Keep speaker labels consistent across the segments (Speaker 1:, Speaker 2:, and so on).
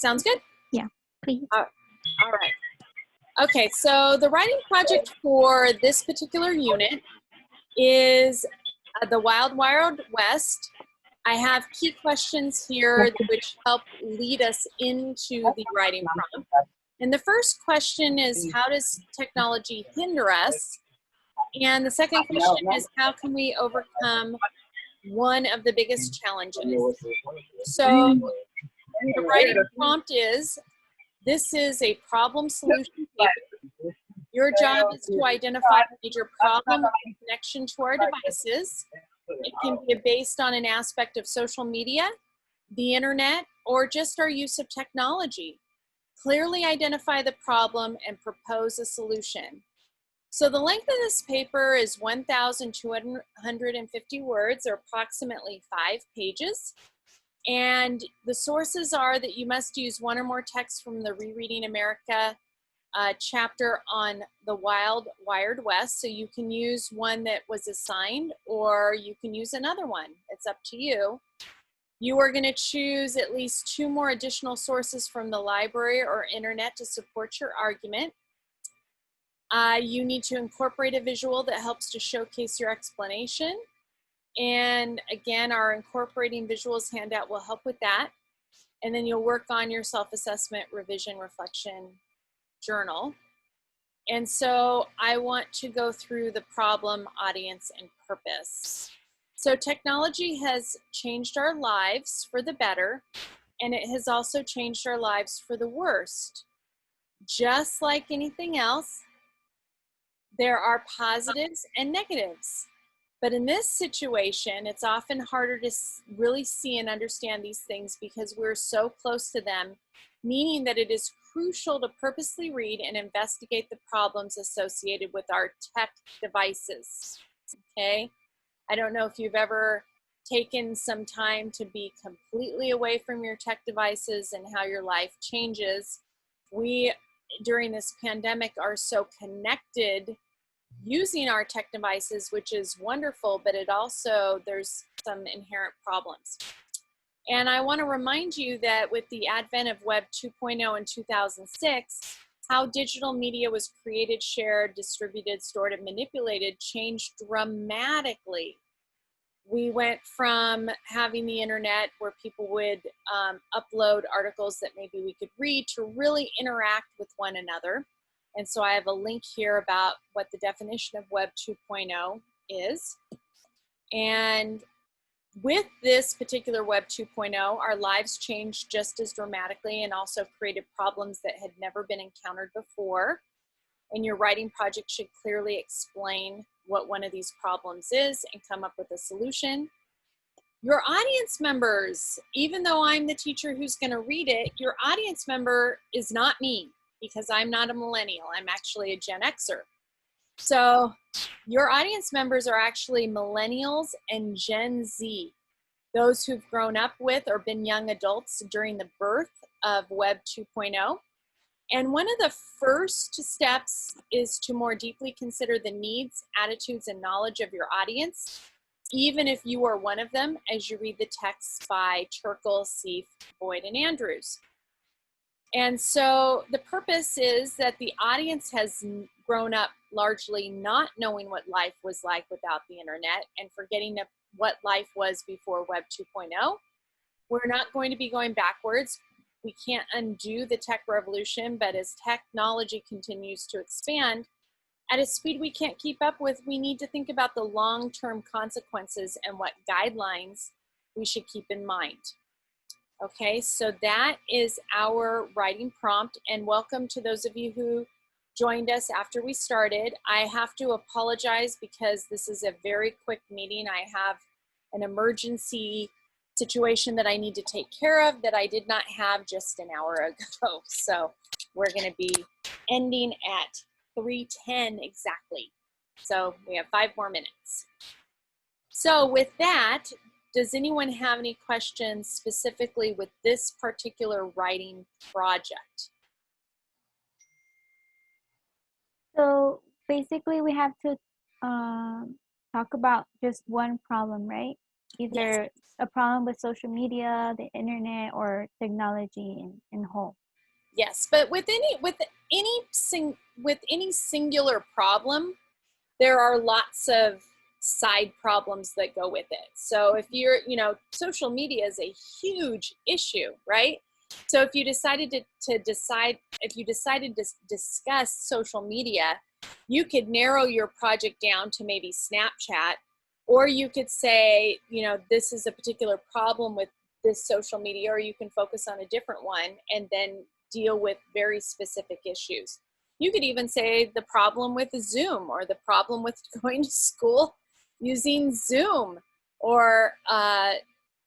Speaker 1: Sounds good?
Speaker 2: Yeah, please.
Speaker 1: All right. Okay, so the writing project for this particular unit is the Wild Wild West. I have key questions here which help lead us into the writing prompt. And the first question is, how does technology hinder us? And the second question is, how can we overcome one of the biggest challenges? So the writing prompt is, this is a problem solution paper. Your job is to identify the major problem in connection to our devices. It can be based on an aspect of social media, the internet, or just our use of technology. Clearly identify the problem and propose a solution. So the length of this paper is 1,250 words, or approximately 5 pages. And the sources are that you must use one or more texts from the Rereading America chapter on the Wild Wired West. So you can use one that was assigned, or you can use another one. It's up to you. You are going to choose at least 2 more additional sources from the library or internet to support your argument. You need to incorporate a visual that helps to showcase your explanation. And again, our incorporating visuals handout will help with that. And then you'll work on your self-assessment, revision, reflection, journal. And so I want to go through the problem, audience, and purpose. So technology has changed our lives for the better, and it has also changed our lives for the worst. Just like anything else, there are positives and negatives. But in this situation, it's often harder to really see and understand these things because we're so close to them, meaning that it is crucial to purposely read and investigate the problems associated with our tech devices, okay? I don't know if you've ever taken some time to be completely away from your tech devices and how your life changes. We, during this pandemic, are so connected using our tech devices, which is wonderful, but it also, there's some inherent problems. And I want to remind you that with the advent of Web 2.0 in 2006, how digital media was created, shared, distributed, stored, and manipulated changed dramatically. We went from having the internet where people would upload articles that maybe we could read to really interact with one another. And so I have a link here about what the definition of Web 2.0 is. And with this particular Web 2.0, our lives changed just as dramatically and also created problems that had never been encountered before. And your writing project should clearly explain what one of these problems is and come up with a solution. Your audience members, even though I'm the teacher who's going to read it, your audience member is not me, because I'm not a millennial. I'm actually a Gen Xer. So your audience members are actually millennials and Gen Z, those who've grown up with or been young adults during the birth of Web 2.0. And one of the first steps is to more deeply consider the needs, attitudes, and knowledge of your audience, even if you are one of them, as you read the texts by Turkle, Seif, Boyd, and Andrews. And so the purpose is that the audience has grown up largely not knowing what life was like without the internet and forgetting what life was before Web 2.0. We're not going to be going backwards. We can't undo the tech revolution, but as technology continues to expand at a speed we can't keep up with, we need to think about the long-term consequences and what guidelines we should keep in mind. Okay, so that is our writing prompt, and welcome to those of you who joined us after we started. I have to apologize because this is a very quick meeting. I have an emergency situation that I need to take care of that I did not have just an hour ago. So we're going to be ending at 3:10 exactly. So we have 5 more minutes. So with that, does anyone have any questions specifically with this particular writing project?
Speaker 2: So basically we have to talk about just one problem, right? either a problem with social media, the internet, or technology in whole.
Speaker 1: Yes, but with any singular problem, there are lots of side problems that go with it. So if you're, social media is a huge issue, right? So if you decided if you decided to discuss social media, you could narrow your project down to maybe Snapchat, or you could say, this is a particular problem with this social media, or you can focus on a different one and then deal with very specific issues. You could even say the problem with Zoom, or the problem with going to school using Zoom, or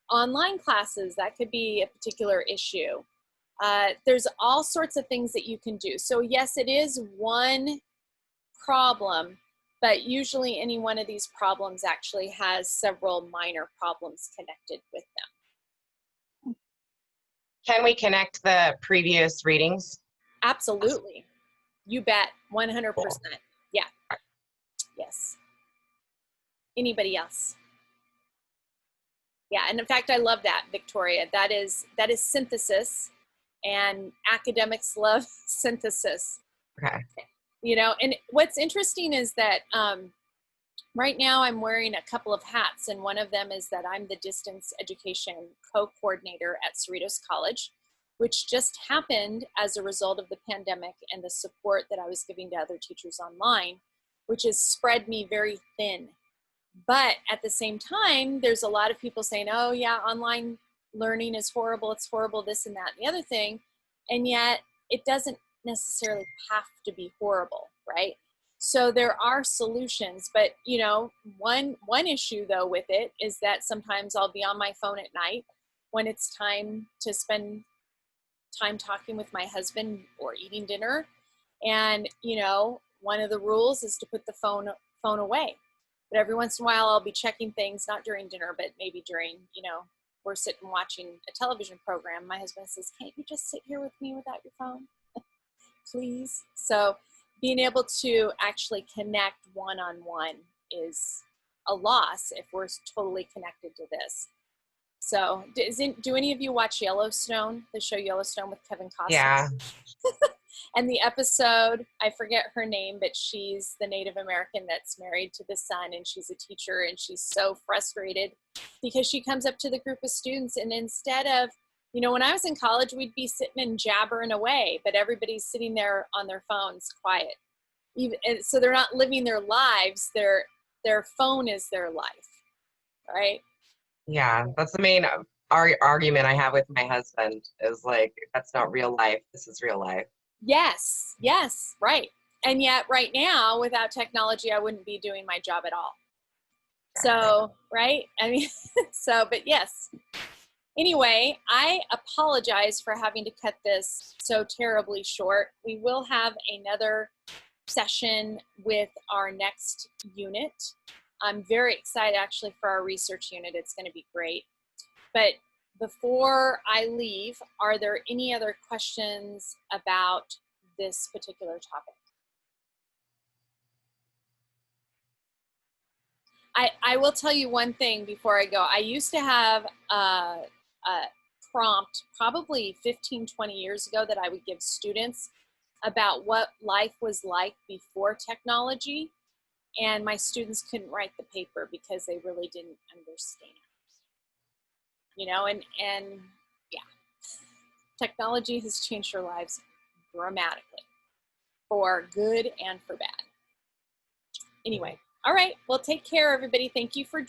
Speaker 1: online classes. That could be a particular issue. There's all sorts of things that you can do. So yes, it is one problem, but usually any one of these problems actually has several minor problems connected with them.
Speaker 3: Can we connect the previous readings?
Speaker 1: Absolutely. You bet. 100%.
Speaker 3: Cool.
Speaker 1: Yeah. Yes. Anybody else? Yeah, and in fact, I love that, Victoria. That is synthesis, and academics love synthesis.
Speaker 3: Okay.
Speaker 1: And what's interesting is that right now I'm wearing a couple of hats, and one of them is that I'm the distance education co-coordinator at Cerritos College, which just happened as a result of the pandemic and the support that I was giving to other teachers online, which has spread me very thin. But at the same time, there's a lot of people saying, oh yeah, online learning is horrible, it's horrible, this and that and the other thing. And yet it doesn't necessarily have to be horrible, right? So there are solutions, but one issue though with it is that sometimes I'll be on my phone at night when it's time to spend time talking with my husband or eating dinner. And, one of the rules is to put the phone away. But every once in a while, I'll be checking things, not during dinner, but maybe during, we're sitting watching a television program. My husband says, can't you just sit here with me without your phone? Please. So being able to actually connect one-on-one is a loss if we're totally connected to this. So do any of you watch Yellowstone, the show Yellowstone with Kevin Costner?
Speaker 3: Yeah.
Speaker 1: And the episode, I forget her name, but she's the Native American that's married to the son, and she's a teacher, and she's so frustrated because she comes up to the group of students, and instead of, when I was in college, we'd be sitting and jabbering away, but everybody's sitting there on their phones quiet. And so they're not living their lives, their phone is their life, right?
Speaker 3: Yeah, that's the main argument I have with my husband is like, that's not real life. This is real life.
Speaker 1: Yes, right. And yet right now, without technology, I wouldn't be doing my job at all. So, right? I mean, but yes. Anyway, I apologize for having to cut this so terribly short. We will have another session with our next unit. I'm very excited actually for our research unit. It's going to be great. But before I leave, are there any other questions about this particular topic? I will tell you one thing before I go. I used to have a prompt probably 15, 20 years ago that I would give students about what life was like before technology. And my students couldn't write the paper because they really didn't understand. And yeah, technology has changed our lives dramatically, for good and for bad. Anyway, all right, well, take care, everybody. Thank you for